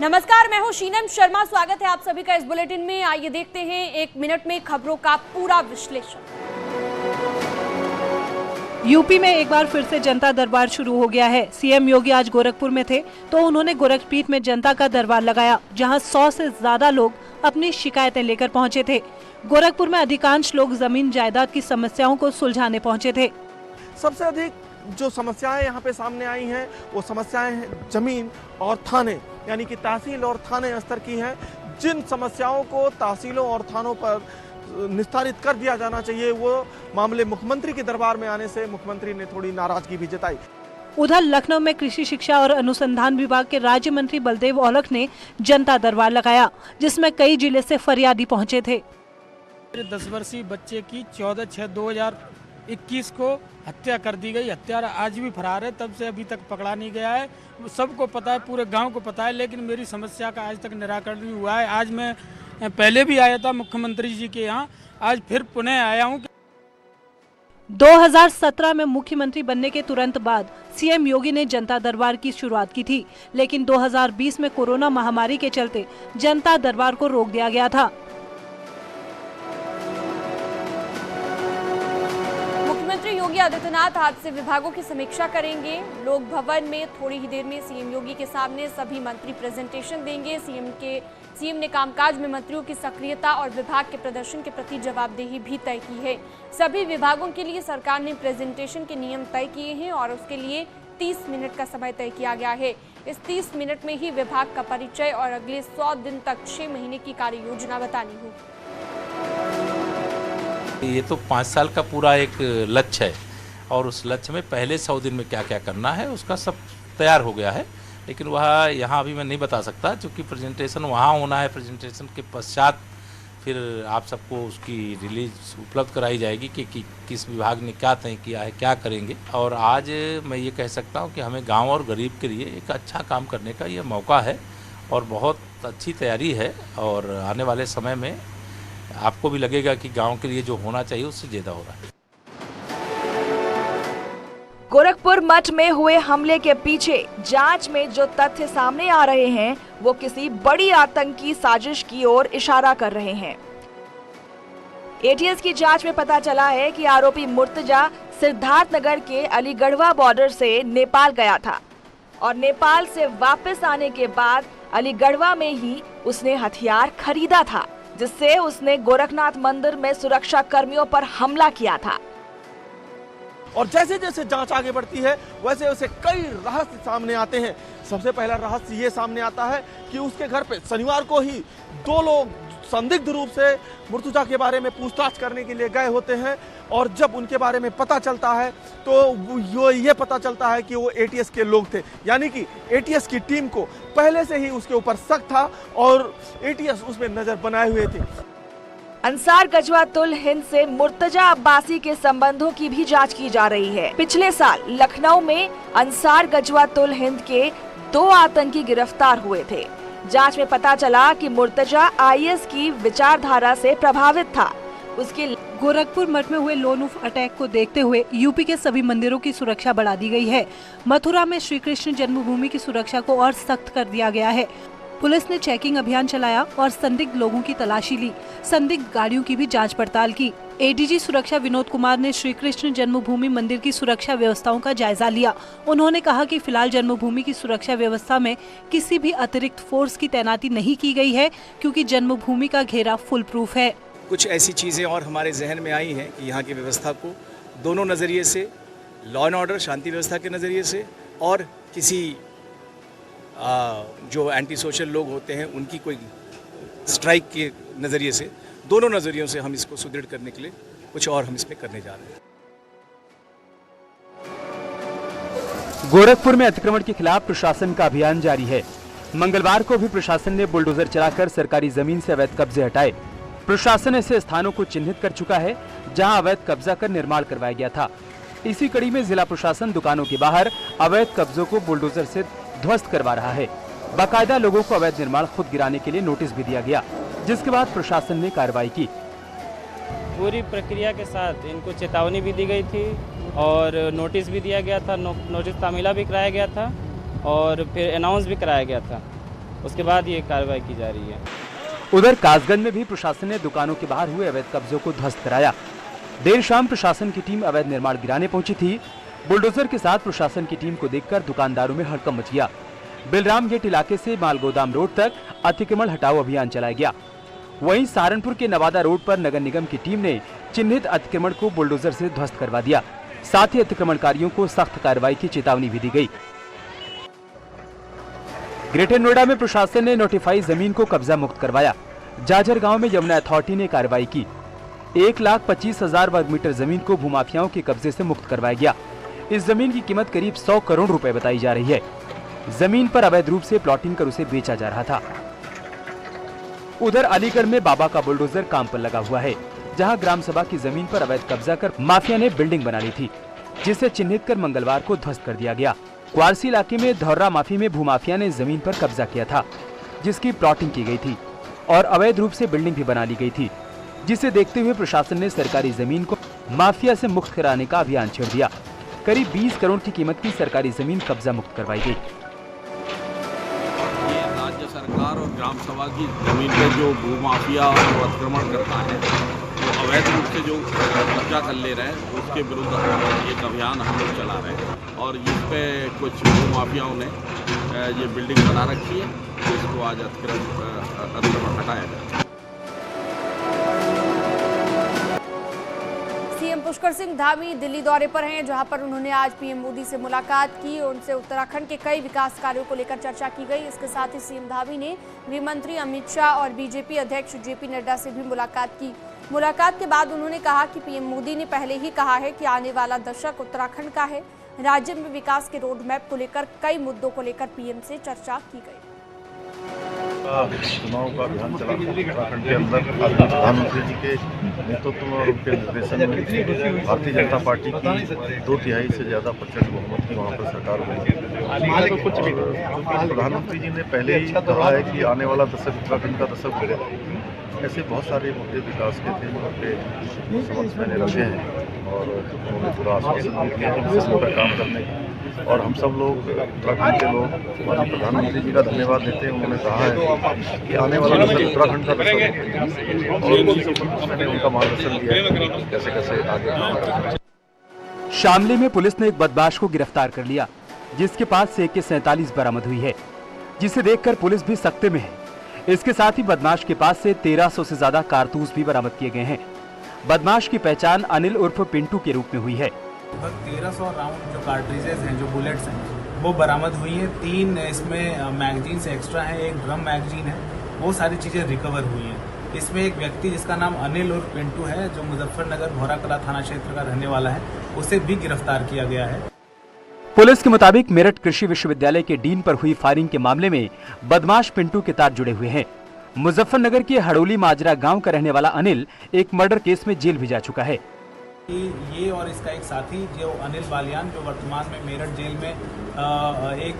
नमस्कार, मैं हूं शीनम शर्मा। स्वागत है आप सभी का इस बुलेटिन में। आइए देखते हैं एक मिनट में खबरों का पूरा विश्लेषण। यूपी में एक बार फिर से जनता दरबार शुरू हो गया है। सीएम योगी आज गोरखपुर में थे तो उन्होंने गोरखपीठ में जनता का दरबार लगाया, जहां 100 से ज्यादा लोग अपनी शिकायतें लेकर पहुंचे थे। गोरखपुर में अधिकांश लोग जमीन जायदाद की समस्याओं को सुलझाने पहुंचे थे। सबसे अधिक जो समस्याएं यहाँ पे सामने आई हैं वो समस्याएं हैं जमीन और थाने, यानी कि तहसील और थाने स्तर की हैं। जिन समस्याओं को तहसीलों और थानों पर निस्तारित कर दिया जाना चाहिए, वो मामले मुख्यमंत्री के दरबार में आने से मुख्यमंत्री ने थोड़ी नाराजगी भी जताई। उधर लखनऊ में कृषि शिक्षा और अनुसंधान विभाग के राज्य मंत्री बलदेव औलख ने जनता दरबार लगाया, जिसमें कई जिले से फरियादी पहुंचे थे। 10 वर्षीय बच्चे की 14/6/2021 को हत्या कर दी गई। हत्यारा आज भी फरार है, तब से अभी तक पकड़ा नहीं गया है। सबको पता है, पूरे गांव को पता है, लेकिन मेरी समस्या का आज तक निराकरण नहीं हुआ है। आज मैं पहले भी आया था मुख्यमंत्री जी के यहाँ, आज फिर पुनः आया हूँ। 2017 में मुख्यमंत्री बनने के तुरंत बाद सीएम योगी ने जनता दरबार की शुरुआत की थी, लेकिन 2020 में कोरोना महामारी के चलते जनता दरबार को रोक दिया गया था। मुख्यमंत्री योगी आदित्यनाथ आज से विभागों की समीक्षा करेंगे। लोक भवन में थोड़ी ही देर में सीएम योगी के सामने सभी मंत्री प्रेजेंटेशन देंगे। सीएम ने कामकाज में मंत्रियों की सक्रियता और विभाग के प्रदर्शन के प्रति जवाबदेही भी तय की है। सभी विभागों के लिए सरकार ने प्रेजेंटेशन के नियम तय किए हैं और उसके लिए 30 मिनट का समय तय किया गया है। इस 30 मिनट में ही विभाग का परिचय और अगले 100 दिन तक 6 महीने की कार्य योजना बतानी होगी। ये तो 5 साल का पूरा एक लक्ष्य है और उस लक्ष्य में पहले 100 दिन में क्या क्या करना है उसका सब तैयार हो गया है, लेकिन वह यहाँ अभी मैं नहीं बता सकता क्योंकि प्रेजेंटेशन वहाँ होना है। प्रेजेंटेशन के पश्चात फिर आप सबको उसकी रिलीज उपलब्ध कराई जाएगी कि किस विभाग ने क्या तय किया है, क्या करेंगे। और आज मैं ये कह सकता हूँ कि हमें गाँव और गरीब के लिए एक अच्छा काम करने का ये मौका है और बहुत अच्छी तैयारी है और आने वाले समय में आपको भी लगेगा कि गांव के लिए जो होना चाहिए उससे ज्यादा हो रहा है। गोरखपुर मठ में हुए हमले के पीछे जांच में जो तथ्य सामने आ रहे हैं वो किसी बड़ी आतंकी साजिश की ओर इशारा कर रहे हैं। एटीएस की जांच में पता चला है कि आरोपी मुर्तजा सिद्धार्थनगर के अलीगढ़वा बॉर्डर से नेपाल गया था और नेपाल से वापस आने के बाद अलीगढ़वा में ही उसने हथियार खरीदा था, जिससे उसने गोरखनाथ मंदिर में सुरक्षा कर्मियों पर हमला किया था। और जैसे जैसे जांच आगे बढ़ती है वैसे वैसे कई रहस्य सामने आते हैं। सबसे पहला रहस्य ये सामने आता है कि उसके घर पे शनिवार को ही 2 लोग संदिग्ध रूप से मुर्तजा के बारे में पूछताछ करने के लिए गए होते हैं और जब उनके बारे में पता चलता है तो ये पता चलता है कि वो एटीएस के लोग थे, यानी कि एटीएस की टीम को पहले से ही उसके ऊपर शक था और एटीएस उसमें नजर बनाए हुए थे। अंसार गजवातुल हिंद से मुर्तजा अब्बासी के संबंधों की भी जांच की जा रही है। पिछले साल लखनऊ में अंसार गजवातुल हिंद के 2 आतंकी गिरफ्तार हुए थे। जांच में पता चला कि मुर्तजा आईएस की विचारधारा से प्रभावित था। उसके गोरखपुर मठ में हुए लोन वुल्फ अटैक को देखते हुए यूपी के सभी मंदिरों की सुरक्षा बढ़ा दी गई है। मथुरा में श्री कृष्ण जन्मभूमि की सुरक्षा को और सख्त कर दिया गया है। पुलिस ने चेकिंग अभियान चलाया और संदिग्ध लोगों की तलाशी ली। संदिग्ध गाड़ियों की भी जांच पड़ताल की। एडीजी सुरक्षा विनोद कुमार ने श्री कृष्ण जन्मभूमि मंदिर की सुरक्षा व्यवस्थाओं का जायजा लिया। उन्होंने कहा कि फिलहाल जन्मभूमि की सुरक्षा व्यवस्था में किसी भी अतिरिक्त फोर्स की तैनाती नहीं की गई है, क्योंकि जन्मभूमि का घेरा फुल प्रूफ है। कुछ ऐसी चीज़ें और हमारे जहन में आई हैं कि यहाँ की व्यवस्था को दोनों नज़रिए से, लॉ एंड ऑर्डर शांति व्यवस्था के नज़रिए से और किसी जो एंटी सोशल लोग होते हैं उनकी कोई स्ट्राइक के नज़रिए से, दोनों नज़रियों से हम इसको सुदृढ़ करने के लिए कुछ और हम इसमें करने जा रहे हैं। गोरखपुर में अतिक्रमण के खिलाफ प्रशासन का अभियान जारी है। मंगलवार को भी प्रशासन ने बुलडोजर चलाकर सरकारी जमीन से अवैध कब्जे हटाए। प्रशासन ऐसे स्थानों को चिन्हित कर चुका है जहां अवैध कब्जा कर निर्माण करवाया गया था। इसी कड़ी में जिला प्रशासन दुकानों के बाहर अवैध कब्जों को बुलडोजर से ध्वस्त करवा रहा है। बाकायदा लोगों को अवैध निर्माण खुद गिराने के लिए नोटिस भी दिया गया, जिसके बाद प्रशासन ने कार्रवाई की। पूरी प्रक्रिया के साथ इनको चेतावनी भी दी गई थी और नोटिस भी दिया गया था, नोटिस तामीला भी कराया गया था और फिर अनाउंस भी कराया गया था। उसके बाद ये कार्रवाई की जा रही है। उधर कासगंज में भी प्रशासन ने दुकानों के बाहर हुए अवैध कब्जों को ध्वस्त कराया। देर शाम प्रशासन की टीम अवैध निर्माण गिराने पहुंची थी। बुलडोजर के साथ प्रशासन की टीम को देखकर दुकानदारों में हड़कंप मच गया। बिलराम गेट इलाके से माल गोदाम रोड तक अतिक्रमण हटाओ अभियान चलाया गया। वहीं सहारनपुर के नवादा रोड पर नगर निगम की टीम ने चिन्हित अतिक्रमण को बुलडोजर से ध्वस्त करवा दिया। साथ ही अतिक्रमणकारियों को सख्त कार्रवाई की चेतावनी भी दी गई। ग्रेटर नोएडा में प्रशासन ने नोटिफाई जमीन को कब्जा मुक्त करवाया। जाजर गांव में यमुना अथॉरिटी ने कार्रवाई की। 1,25,000 वर्ग मीटर जमीन को भूमाफियाओं के कब्जे से मुक्त करवाया गया। इस जमीन की कीमत करीब 100 करोड़ रुपए बताई जा रही है। जमीन पर अवैध रूप से प्लॉटिंग कर उसे बेचा जा रहा था। उधर अलीगढ़ में बाबा का बुलडोजर काम पर लगा हुआ है, जहां ग्राम सभा की जमीन पर अवैध कब्जा कर माफिया ने बिल्डिंग बना ली थी, जिसे चिन्हित कर मंगलवार को ध्वस्त कर दिया गया। क्वारसी इलाके में धौर्रा माफी में भूमाफिया ने जमीन पर कब्जा किया था, जिसकी प्लॉटिंग की गई थी और अवैध रूप से बिल्डिंग भी बना ली गई थी, जिसे देखते हुए प्रशासन ने सरकारी जमीन को माफिया से मुक्त कराने का अभियान छेड़ दिया। करीब 20 करोड़ की कीमत की सरकारी जमीन कब्जा मुक्त करवाई गई। ये राज्य सरकार और ग्राम सभा की जमीन पे जो भूमाफिया और अतिक्रमण करता है, तो अवैध रूप से जो कब्जा कर ले रहे हैं, उसके विरुद्ध एक अभियान हम लोग चला रहे हैं और इस पे कुछ भूमाफियाओं ने ये बिल्डिंग बना रखी है, जिसको आज अतिक्रमण हटाया जाए। सीएम पुष्कर सिंह धामी दिल्ली दौरे पर हैं, जहां पर उन्होंने आज पीएम मोदी से मुलाकात की। उनसे उत्तराखंड के कई विकास कार्यों को लेकर चर्चा की गई। इसके साथ ही सीएम धामी ने गृह मंत्री अमित शाह और बीजेपी अध्यक्ष जेपी नड्डा से भी मुलाकात की। मुलाकात के बाद उन्होंने कहा कि पीएम मोदी ने पहले ही कहा है कि आने वाला दशक उत्तराखंड का है। राज्य में विकास के रोड मैप को लेकर कई मुद्दों को लेकर पीएम से चर्चा की गई। चुनाव का अभियान चला उत्तराखंड के अंदर प्रधानमंत्री जी के नेतृत्व में और उनके निर्देशन में भारतीय जनता पार्टी की 2/3 से ज़्यादा प्रचंड बहुमत की वहाँ पर सरकार बनी। तो कुछ भी प्रधानमंत्री जी ने पहले ही कहा है कि आने वाला दशक उत्तराखंड का दशक होगा। ऐसे बहुत सारे मुद्दे विकास के थे जो उनके समक्ष मैंने रखे हैं और उन्होंने पूरा आश्वासन भी दिया है इस पर काम करने का। और हम सब लोग उत्तराखंड के लोग माननीय प्रधानमंत्री जी का धन्यवाद देते हैं। उन्होंने कहा है कि आने वाला दशक उत्तराखंड का दशक और मैंने उनका मार्गदर्शन दिया कैसे कैसे आगे। शामली में पुलिस ने एक बदमाश को गिरफ्तार कर लिया, जिसके पास से AK-47 बरामद हुई है, जिसे देखकर पुलिस भी सख्ते में है। इसके साथ ही बदमाश के पास से 1300 से ज्यादा कारतूस भी बरामद किए गए हैं। बदमाश की पहचान अनिल उर्फ पिंटू के रूप में हुई है। 1300 राउंड जो कार्ट्रिजेज हैं, जो बुलेट्स हैं, वो बरामद हुई हैं। 3 इसमें मैगजीन से एक्स्ट्रा है, एक ड्रम मैगजीन है, वो सारी चीज़ें रिकवर हुई हैं। इसमें एक व्यक्ति जिसका नाम अनिल उर्फ पिंटू है, जो मुजफ्फरनगर भौराकला थाना क्षेत्र का रहने वाला है, उसे भी गिरफ्तार किया गया है। पुलिस के मुताबिक मेरठ कृषि विश्वविद्यालय के डीन पर हुई फायरिंग के मामले में बदमाश पिंटू के तार जुड़े हुए हैं। मुजफ्फरनगर के हड़ोली माजरा गांव का रहने वाला अनिल एक मर्डर केस में जेल भी जा चुका है। ये और इसका एक साथी जो अनिल बालियान, जो वर्तमान में मेरठ जेल में एक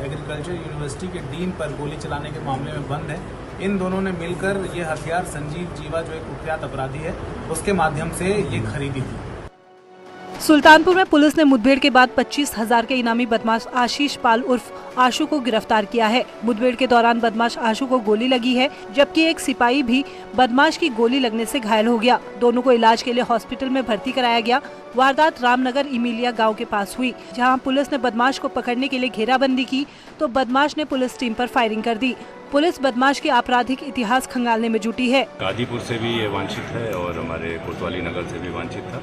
एग्रीकल्चर यूनिवर्सिटी के डीन पर गोली चलाने के मामले में बंद है, इन दोनों ने मिलकर ये हथियार संजीव जीवा, जो एक कुख्यात अपराधी है, उसके माध्यम से ये खरीदी थी। सुल्तानपुर में पुलिस ने मुठभेड़ के बाद 25,000 के इनामी बदमाश आशीष पाल उर्फ आशु को गिरफ्तार किया है। मुठभेड़ के दौरान बदमाश आशु को गोली लगी है, जबकि एक सिपाही भी बदमाश की गोली लगने से घायल हो गया। दोनों को इलाज के लिए हॉस्पिटल में भर्ती कराया गया। वारदात रामनगर इमिलिया गांव के पास हुई, जहां पुलिस ने बदमाश को पकड़ने के लिए घेराबंदी की तो बदमाश ने पुलिस टीम पर फायरिंग कर दी। पुलिस बदमाश के आपराधिक इतिहास खंगालने में जुटी है। गाजीपुर से भी ये वांछित है और हमारे कोतवाली नगर से भी वांछित था।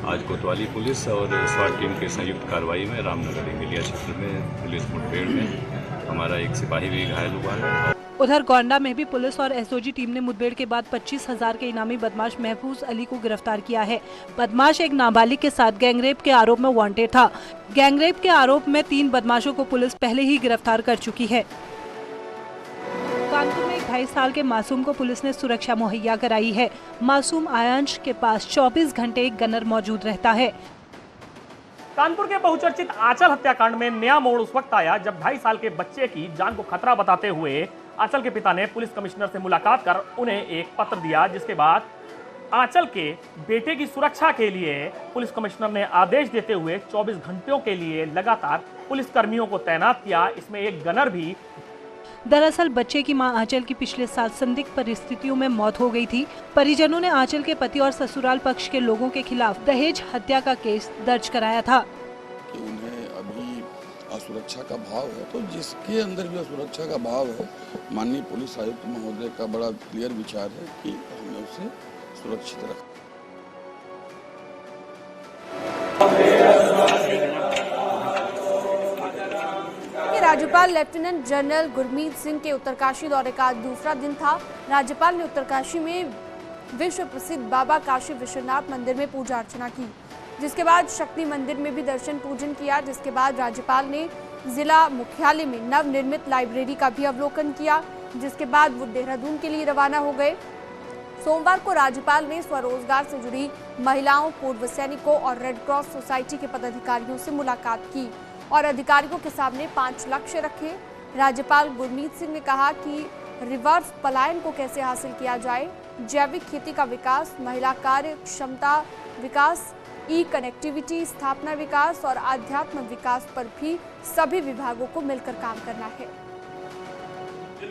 आज कोतवाली पुलिस और स्वाट टीम के संयुक्त कार्रवाई में रामनगर इमिलिया क्षेत्र में पुलिस मुठभेड़ में हमारा एक सिपाही भी घायल हुआ है। उधर गोंडा में भी पुलिस और एसओजी टीम ने मुठभेड़ के बाद 25,000 के इनामी बदमाश महफूज अली को गिरफ्तार किया है। बदमाश एक नाबालिग के साथ गैंगरेप के आरोप में वांटेड था। गैंगरेप के आरोप में 3 बदमाशों को पुलिस पहले ही गिरफ्तार कर चुकी है। कानपुर में 2.5 साल के मासूम को पुलिस ने सुरक्षा मुहैया कराई है। मासूम आयांश के पास 24 घंटे एक गनर मौजूद रहता है। कानपुर के बहुचर्चित आंचल हत्याकांड में नया मोड़ उस वक्त आया जब 2.5 साल के बच्चे की जान को खतरा बताते हुए आंचल के पिता ने पुलिस कमिश्नर से मुलाकात कर उन्हें एक पत्र दिया, जिसके बाद आंचल के बेटे की सुरक्षा के लिए पुलिस कमिश्नर ने आदेश देते हुए 24 घंटों के लिए लगातार पुलिस कर्मियों को तैनात किया। इसमें एक गनर भी। दरअसल बच्चे की मां आंचल की पिछले साल संदिग्ध परिस्थितियों में मौत हो गई थी। परिजनों ने आंचल के पति और ससुराल पक्ष के लोगों के खिलाफ दहेज हत्या का केस दर्ज कराया था। उन्हें अभी असुरक्षा का भाव है, तो जिसके अंदर भी असुरक्षा का भाव है, माननीय पुलिस आयुक्त महोदय का बड़ा क्लियर विचार है कि हमें उसे सुरक्षित रखें। राज्यपाल लेफ्टिनेंट जनरल गुरमीत सिंह के उत्तरकाशी दौरे का दूसरा दिन था। राज्यपाल ने उत्तरकाशी में विश्व प्रसिद्ध बाबा काशी विश्वनाथ मंदिर में पूजा अर्चना की, जिसके बाद शक्ति मंदिर में भी दर्शन पूजन किया। जिसके बाद राज्यपाल ने जिला मुख्यालय में नवनिर्मित लाइब्रेरी का भी अवलोकन किया, जिसके बाद वो देहरादून के लिए रवाना हो गए। सोमवार को राज्यपाल ने स्वरोजगार से जुड़ी महिलाओं, पूर्व सैनिकों और रेड क्रॉस सोसाइटी के पदाधिकारियों से मुलाकात की और अधिकारियों के सामने 5 लक्ष्य रखे। राज्यपाल गुरमीत सिंह ने कहा कि रिवर्स पलायन को कैसे हासिल किया जाए, जैविक खेती का विकास, महिला कार्य क्षमता विकास, ई कनेक्टिविटी स्थापना विकास और आध्यात्म विकास पर भी सभी विभागों को मिलकर काम करना है।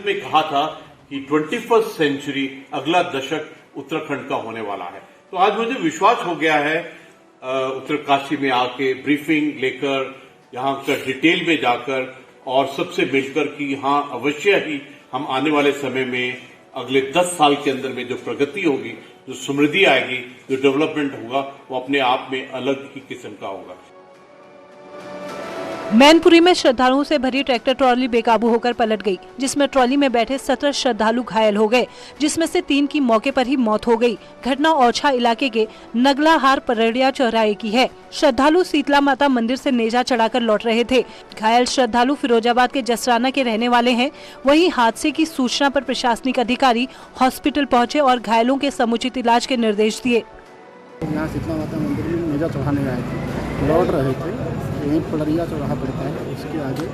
में कहा था कि 21st सेंचुरी अगला दशक उत्तराखंड का होने वाला है, तो आज मुझे विश्वास हो गया है उत्तरकाशी में आके ब्रीफिंग लेकर, यहाँ का डिटेल में जाकर और सबसे मिलकर कि हाँ अवश्य ही हम आने वाले समय में अगले 10 साल के अंदर में जो प्रगति होगी, जो समृद्धि आएगी, जो डेवलपमेंट होगा, वो अपने आप में अलग ही किस्म का होगा। मैनपुरी में श्रद्धालुओं से भरी ट्रैक्टर ट्रॉली बेकाबू होकर पलट गई, जिसमें ट्रॉली में बैठे 17 श्रद्धालु घायल हो गए, जिसमें से 3 की मौके पर ही मौत हो गई। घटना ओरछा इलाके के नगलाहार परड़िया चौराहे की है। श्रद्धालु शीतला माता मंदिर से नेजा चढ़ाकर लौट रहे थे। घायल श्रद्धालु फिरोजाबाद के जसराना के रहने वाले हैं। वहीं हादसे की सूचना पर प्रशासनिक अधिकारी हॉस्पिटल पहुँचे और घायलों के समुचित इलाज के निर्देश दिए। यहाँ शीतला माता मंदिर में नेजा चढ़ाने आए थे, लौट रहे थे, यहीं पलरिया चौराहा पड़ता है, उसके आगे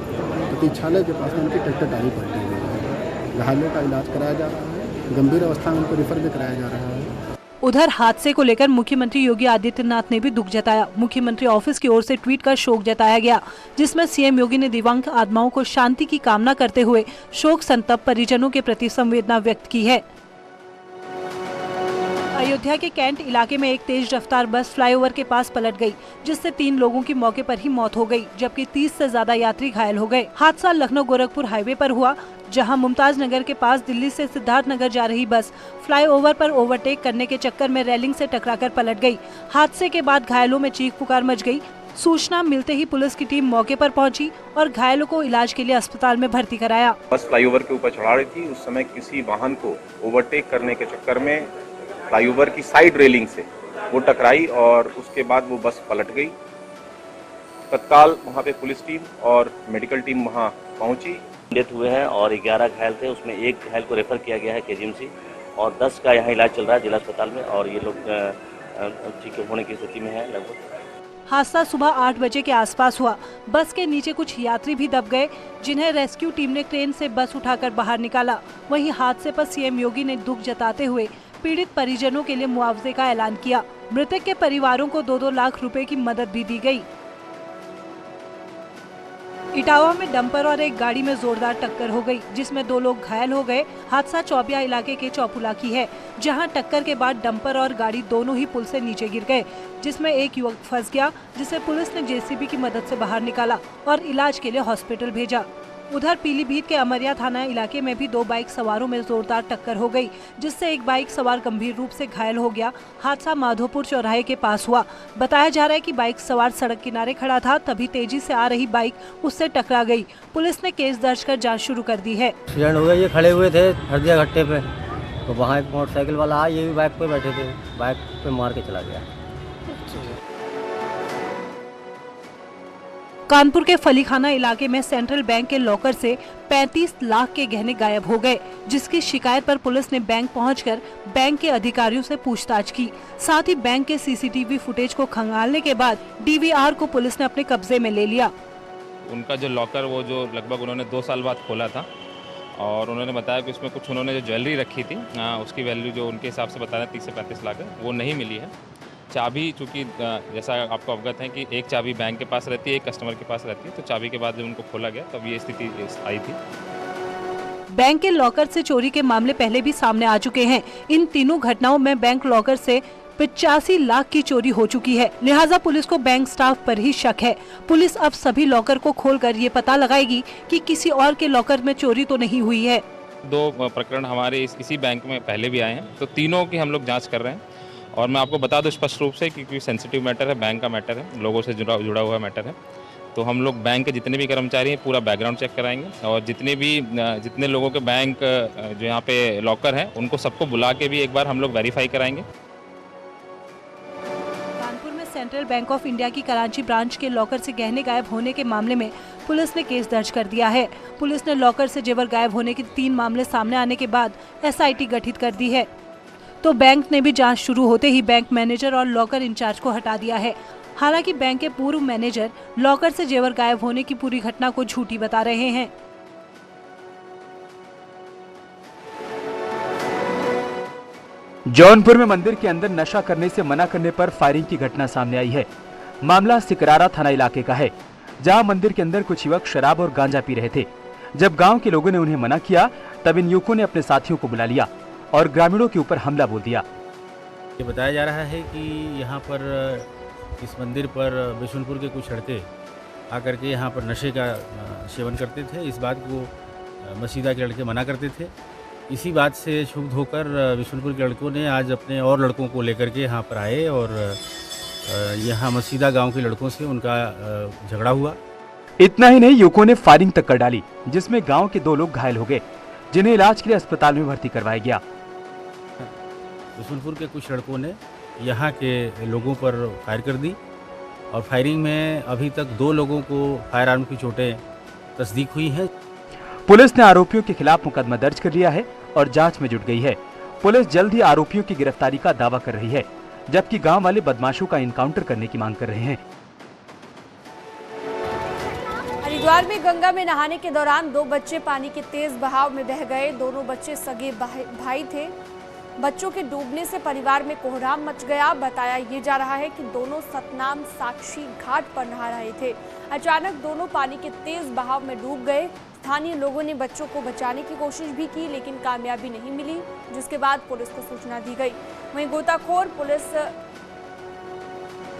प्रतीक्षालय के पास में उनकी ट्रैक्टर टाली पलटी हुई है। घायलों का इलाज कराया जा रहा है, गंभीर अवस्था में उनको रिफर भी कराया जा रहा है। उधर हादसे को लेकर मुख्यमंत्री योगी आदित्यनाथ ने भी दुख जताया। मुख्यमंत्री ऑफिस की ओर से ट्वीट कर शोक जताया गया, जिसमें सीएम योगी ने दिव्यांग आत्माओं को शांति की कामना करते हुए शोक संतप्त परिजनों के प्रति संवेदना व्यक्त की है। अयोध्या के कैंट इलाके में एक तेज रफ्तार बस फ्लाईओवर के पास पलट गई, जिससे 3 लोगों की मौके पर ही मौत हो गई, जबकि 30 से ज्यादा यात्री घायल हो गए। हादसा लखनऊ गोरखपुर हाईवे पर हुआ, जहां मुमताज नगर के पास दिल्ली से सिद्धार्थ नगर जा रही बस फ्लाईओवर पर ओवरटेक करने के चक्कर में रेलिंग से टकराकर पलट गई। हादसे के बाद घायलों में चीख पुकार मच गई। सूचना मिलते ही पुलिस की टीम मौके पर पहुंची और घायलों को इलाज के लिए अस्पताल में भर्ती कराया। बस फ्लाईओवर के ऊपर चढ़ा रही थी, उस समय किसी वाहन को ओवरटेक करने के चक्कर में फ्लाईओवर की साइड रेलिंग से वो टकराई और उसके बाद वो बस पलट गई। तत्काल वहाँ पे पुलिस टीम और मेडिकल टीम वहाँ पहुँची। डेथ हुए हैं और 11 घायल थे, उसमें एक घायल को रेफर किया गया है केजीएमसी और 10 का यहाँ इलाज चल रहा है जिला अस्पताल में और ये लोग ठीक होने की स्थिति में है लगभग। हादसा सुबह 8 बजे के आसपास हुआ। बस के नीचे कुछ यात्री भी दब गए, जिन्हें रेस्क्यू टीम ने क्रेन से बस उठाकर बाहर निकाला। वहीं हादसे पर सीएम योगी ने दुख जताते हुए पीड़ित परिजनों के लिए मुआवजे का ऐलान किया। मृतक के परिवारों को 2-2 लाख रुपए की मदद भी दी गई। इटावा में डंपर और एक गाड़ी में जोरदार टक्कर हो गई, जिसमें 2 लोग घायल हो गए। हादसा चौबिया इलाके के चौपुला की है, जहां टक्कर के बाद डंपर और गाड़ी दोनों ही पुल से नीचे गिर गए, जिसमें एक युवक फंस गया, जिसे पुलिस ने जेसीबी की मदद से बाहर निकाला और इलाज के लिए हॉस्पिटल भेजा। उधर पीलीभीत के अमरिया थाना इलाके में भी 2 बाइक सवारों में जोरदार टक्कर हो गई, जिससे एक बाइक सवार गंभीर रूप से घायल हो गया। हादसा माधोपुर चौराहे के पास हुआ। बताया जा रहा है कि बाइक सवार सड़क किनारे खड़ा था, तभी तेजी से आ रही बाइक उससे टकरा गई। पुलिस ने केस दर्ज कर जांच शुरू कर दी है। एक्सीडेंट हो गया, ये खड़े हुए थे हरदिया घट्टे पे, तो वहाँ एक मोटरसाइकिल वाला आया, ये भी बाइक पे बैठे थे, बाइक पे मार के चला गया। कानपुर के फलीखाना इलाके में सेंट्रल बैंक के लॉकर से 35 लाख के गहने गायब हो गए, जिसकी शिकायत पर पुलिस ने बैंक पहुंचकर बैंक के अधिकारियों से पूछताछ की। साथ ही बैंक के सीसीटीवी फुटेज को खंगालने के बाद डीवीआर को पुलिस ने अपने कब्जे में ले लिया। उनका जो लॉकर वो जो लगभग उन्होंने 2 साल बाद खोला था और उन्होंने बताया कि उसमें कुछ उन्होंने जो ज्वेलरी रखी थी उसकी वैल्यू जो उनके हिसाब से बताया 30 से 35 लाख है, वो नहीं मिली है। चाबी चूँकि जैसा आपको अवगत है कि एक चाबी बैंक के पास रहती है, एक कस्टमर के पास रहती है, तो चाबी के बाद जब उनको खोला गया तब ये स्थिति आई थी। बैंक के लॉकर से चोरी के मामले पहले भी सामने आ चुके हैं। इन तीनों घटनाओं में बैंक लॉकर से 85 लाख की चोरी हो चुकी है। लिहाजा पुलिस को बैंक स्टाफ पर ही शक है। पुलिस अब सभी लॉकर को खोलकर ये पता लगाएगी कि किसी और के लॉकर में चोरी तो नहीं हुई है। 2 प्रकरण हमारे इसी बैंक में पहले भी आए हैं, तो तीनों की हम लोग जांच कर रहे हैं। और मैं आपको बता दूं स्पष्ट रूप से, क्योंकि सेंसिटिव मैटर है, बैंक का मैटर है, लोगों से जुड़ा हुआ मैटर है, तो हम लोग बैंक के जितने भी कर्मचारी हैं पूरा बैकग्राउंड चेक कराएंगे और जितने लोगों के बैंक जो यहाँ पे लॉकर हैं उनको सबको बुला के भी एक बार हम लोग वेरीफाई कराएंगे। कानपुर में सेंट्रल बैंक ऑफ इंडिया की कराची ब्रांच के लॉकर से गहने गायब होने के मामले में पुलिस ने केस दर्ज कर दिया है। पुलिस ने लॉकर से जेवर गायब होने के 3 मामले सामने आने के बाद SIT गठित कर दी है, तो बैंक ने भी जांच शुरू होते ही बैंक मैनेजर और लॉकर इंचार्ज को हटा दिया है। हालांकि बैंक के पूर्व मैनेजर लॉकर से जेवर गायब होने की पूरी घटना को झूठी बता रहे हैं। जौनपुर में मंदिर के अंदर नशा करने से मना करने पर फायरिंग की घटना सामने आई है। मामला सिकरारा थाना इलाके का है, जहां मंदिर के अंदर कुछ युवक शराब और गांजा पी रहे थे। जब गांव के लोगों ने उन्हें मना किया, तब इन युवकों ने अपने साथियों को बुला लिया और ग्रामीणों के ऊपर हमला बोल दिया। ये बताया जा रहा है कि यहाँ पर इस मंदिर पर बिशुनपुर के कुछ लड़के आकर के यहाँ पर नशे का सेवन करते थे। इस बात को मसीदा के लड़के मना करते थे। इसी बात से क्षुब्ध होकर बिशुनपुर के लड़कों ने आज अपने और लड़कों को लेकर के यहाँ पर आए और यहाँ मसीदा गांव के लड़कों से उनका झगड़ा हुआ। इतना ही नहीं, युवकों ने फायरिंग तक कर डाली, जिसमें गांव के 2 लोग घायल हो गए, जिन्हें इलाज के लिए अस्पताल में भर्ती करवाया गया। बिशुनपुर के कुछ लड़कों ने यहाँ के लोगों पर फायर कर दी और फायरिंग में अभी तक 2 लोगों को फायर आर्म की चोटें तस्दीक हुई हैं। पुलिस ने आरोपियों के खिलाफ मुकदमा दर्ज कर लिया है और जांच में जुट गई है। पुलिस जल्द ही आरोपियों की गिरफ्तारी का दावा कर रही है, जबकि गांव वाले बदमाशों का इनकाउंटर करने की मांग कर रहे हैं। हरिद्वार में गंगा में नहाने के दौरान 2 बच्चे पानी के तेज बहाव में बह गए। दोनों बच्चे सगे भाई थे। बच्चों के डूबने से परिवार में कोहराम मच गया। बताया ये जा रहा है कि दोनों सतनाम साक्षी घाट पर नहा रहे थे। अचानक दोनों पानी के तेज बहाव में डूब गए। स्थानीय लोगों ने बच्चों को बचाने की कोशिश भी की, लेकिन कामयाबी नहीं मिली, जिसके बाद पुलिस को सूचना दी गई। वहीं गोताखोर पुलिस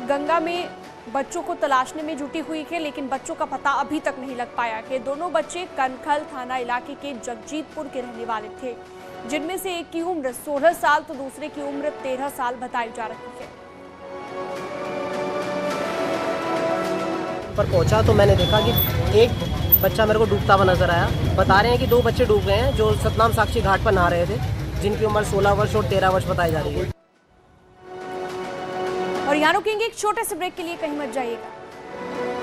गंगा में बच्चों को तलाशने में जुटी हुई है, लेकिन बच्चों का पता अभी तक नहीं लग पाया है। दोनों बच्चे कनखल थाना इलाके के जगजीतपुर के रहने वाले थे, जिनमें से एक की उम्र 16 साल तो दूसरे की उम्र 13 साल बताई जा रही है। पर पहुंचा तो मैंने देखा कि एक बच्चा मेरे को डूबता हुआ नजर आया। बता रहे हैं कि 2 बच्चे डूब गए हैं जो सतनाम साक्षी घाट पर नहा रहे थे, जिनकी उम्र 16 वर्ष और 13 वर्ष बताई जा रही है। और यहाँ रुकेंगे एक छोटे से ब्रेक के लिए, कहीं मत जाइएगा।